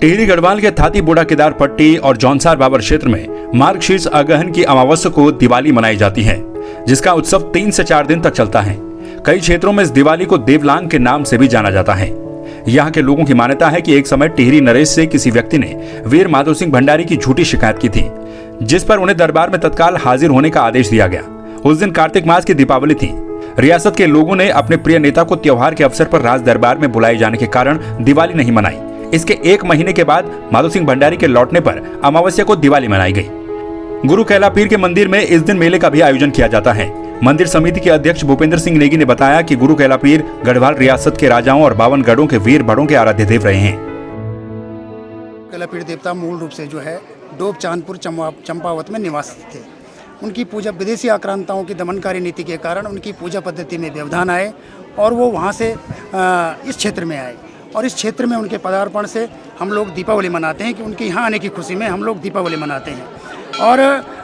टिहरी गढ़वाल के थाती बूढ़ा केदार पट्टी और जौनसार बाबर क्षेत्र में मार्गशीर्ष अगहन की अमावस्या को दिवाली मनाई जाती है, जिसका उत्सव 3 से 4 दिन तक चलता है। कई क्षेत्रों में इस दिवाली को देवलांग के नाम से भी जाना जाता है। यहाँ के लोगों की मान्यता है कि एक समय टिहरी नरेश से किसी व्यक्ति ने वीर माधो सिंह भंडारी की झूठी शिकायत की थी, जिस पर उन्हें दरबार में तत्काल हाजिर होने का आदेश दिया गया। उस दिन कार्तिक मास की दीपावली थी। रियासत के लोगों ने अपने प्रिय नेता को त्योहार के अवसर पर राज दरबार में बुलाए जाने के कारण दिवाली नहीं मनाई। इसके 1 महीने के बाद माधो सिंह भंडारी के लौटने पर अमावस्या को दिवाली मनाई गई। गुरु कैला पीर के मंदिर में इस दिन मेले का भी आयोजन किया जाता है। मंदिर समिति के अध्यक्ष भूपेंद्र सिंह नेगी ने बताया कि गुरु कैला पीर गढ़वाल रियासत के राजाओं और 52 गढ़ों के वीर भड़ों के आराध्य देव रहे हैं। कैला पीर देवता मूल रूप से जो है डोब चांदपुर चंपावत में निवास थे। उनकी पूजा विदेशी आक्रांताओं की दमनकारी नीति के कारण उनकी पूजा पद्धति में व्यवधान आए और वो वहाँ से इस क्षेत्र में आए और इस क्षेत्र में उनके पदार्पण से हम लोग दीपावली मनाते हैं कि उनके यहाँ आने की खुशी में हम लोग दीपावली मनाते हैं। और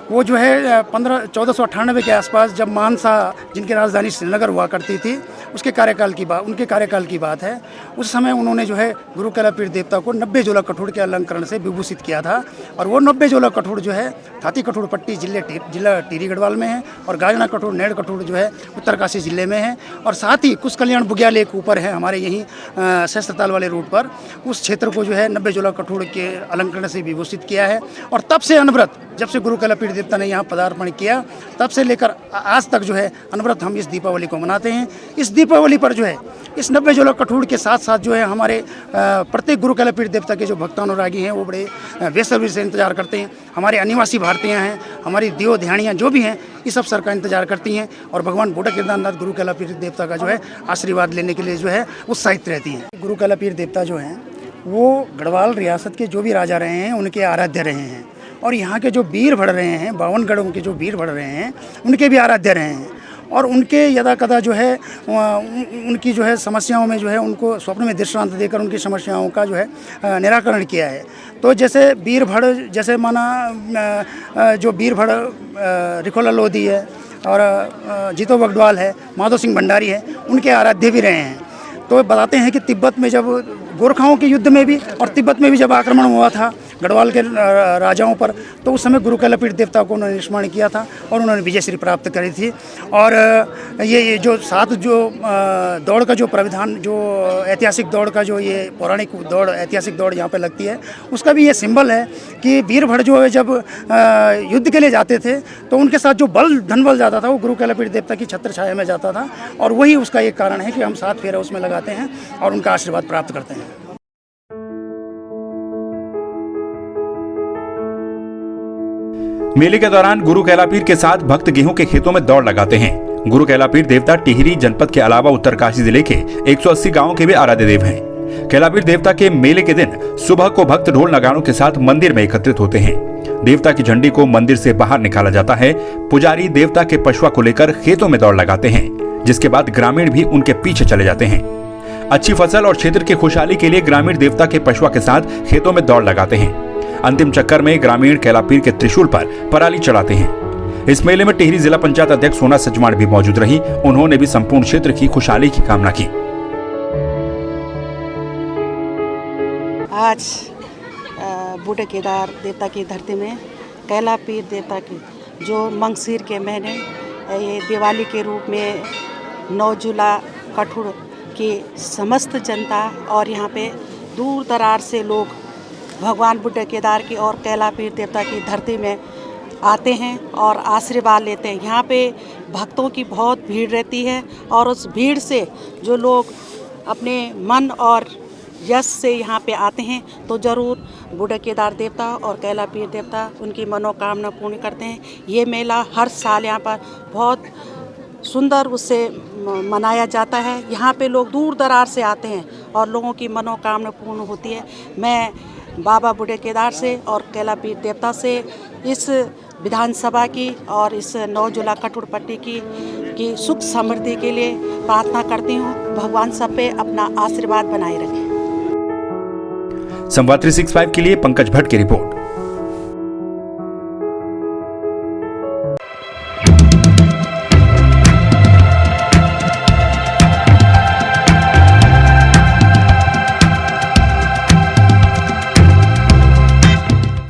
वो जो है 1498 के आसपास जब मानसा, जिनकी राजधानी श्रीनगर हुआ करती थी, उनके कार्यकाल की बात है। उस समय उन्होंने जो है गुरु कैला पीर देवता को 90 जोला कठोर के अलंकरण से विभूषित किया था और वो 90 जोला कठोर जो है थाती कठोर पट्टी जिला टिहरी गढ़वाल में है और गाजना कठोर नेड़ कठोर जो है उत्तरकाशी जिले में है और साथ ही कुछ कल्याण बुग्या लेक ऊपर है हमारे यहीं सहस्त्रताल वाले रूट पर। उस क्षेत्र को जो है 90 जोला कठोर के अलंकरण से विभूषित किया है और तब से अनवरत, जब से गुरु कैला पीर देवता ने यहाँ पदार्पण किया, तब से लेकर आज तक जो है अनवरत हम इस दीपावली को मनाते हैं। इस दीपावली पर जो है इस 90 जोला कठोर के साथ साथ जो है हमारे प्रत्येक गुरु कैला पीर देवता के जो भक्तानुरागी हैं वो बड़े बेसब्री से इंतजार करते हैं। हमारे अनिवासी भारतीय हैं, हमारी देव ध्यानियाँ जो भी हैं, इस अवसर का इंतजार करती हैं और भगवान बूढ़ा केदारनाथ गुरु कैला पीर देवता का जो है आशीर्वाद लेने के लिए जो है उत्साहित रहती हैं। गुरु कैला पीर देवता जो हैं वो गढ़वाल रियासत के जो भी राजा रहे हैं उनके आराध्य रहे हैं और यहाँ के जो वीर भड़ रहे हैं, 52 गढ़ों के जो वीर भड़ रहे हैं उनके भी आराध्य रहे हैं और उनके यदा कदा जो है उनकी जो है समस्याओं में जो है उनको स्वप्न में दृष्टांत देकर उनकी समस्याओं का जो है निराकरण किया है। तो जैसे वीर भड़, जैसे माना जो वीर भड़ रिखोला लोधी है और जीतो बगडवाल है, माधो सिंह भंडारी है, उनके आराध्य भी रहे हैं। तो बताते हैं कि तिब्बत में जब गोरखाओं के युद्ध में भी और तिब्बत में भी जब आक्रमण हुआ था गढ़वाल के राजाओं पर, तो उस समय गुरु कैला पीर देवता को उन्होंने स्मरण किया था और उन्होंने विजयश्री प्राप्त करी थी। और ये जो साथ जो दौड़ का जो प्राविधान, जो ऐतिहासिक दौड़ का जो ये पौराणिक दौड़, ऐतिहासिक दौड़ यहाँ पे लगती है, उसका भी ये सिंबल है कि वीर भड़ जो है जब युद्ध के लिए जाते थे तो उनके साथ जो धन बल जाता था वो गुरु कैला पीर देवता की छत्र छाया में जाता था और वही उसका एक कारण है कि हम 7 फेरा उसमें लगाते हैं और उनका आशीर्वाद प्राप्त करते हैं। मेले के दौरान गुरु कैला पीर के साथ भक्त गेहूं के खेतों में दौड़ लगाते हैं। गुरु कैला पीर देवता टिहरी जनपद के अलावा उत्तरकाशी जिले के 180 गांवों के भी आराध्य देव हैं। कैला पीर देवता के मेले के दिन सुबह को भक्त ढोल नगाड़ों के साथ मंदिर में एकत्रित होते हैं। देवता की झंडी को मंदिर से बाहर निकाला जाता है। पुजारी देवता के पशुआ को लेकर खेतों में दौड़ लगाते हैं, जिसके बाद ग्रामीण भी उनके पीछे चले जाते हैं। अच्छी फसल और क्षेत्र की खुशहाली के लिए ग्रामीण देवता के पशुआ के साथ खेतों में दौड़ लगाते हैं। अंतिम चक्कर में ग्रामीण कैला पीर के त्रिशूल पर पराली चढ़ाते हैं। इस मेले में टिहरी जिला पंचायत अध्यक्ष सोना सचमाण भी मौजूद रही। उन्होंने भी संपूर्ण क्षेत्र की खुशहाली की कामना की। आज बूढ़े केदार देवता की धरती में कैला पीर देवता की जो मंगसीर के महीने ये दिवाली के रूप में 9 जुला कठोर की समस्त जनता और यहाँ पे दूर दरार से लोग भगवान बूढ़े केदार की और कैला पीर देवता की धरती में आते हैं और आशीर्वाद लेते हैं। यहाँ पे भक्तों की बहुत भीड़ रहती है और उस भीड़ से जो लोग अपने मन और यश से यहाँ पे आते हैं तो ज़रूर बूढ़े केदार देवता और कैला पीर देवता उनकी मनोकामना पूर्ण करते हैं। ये मेला हर साल यहाँ पर बहुत सुंदर उससे मनाया जाता है। यहाँ पे लोग दूर दरार से आते हैं और लोगों की मनोकामना पूर्ण होती है। मैं बाबा बूढ़े केदार से और कैला पीर देवता से इस विधानसभा की और इस 9 जुला कठोर पट्टी की सुख समृद्धि के लिए प्रार्थना करती हूँ। भगवान सब पे अपना आशीर्वाद बनाए रखें। संवाद 365 के लिए पंकज भट्ट की रिपोर्ट।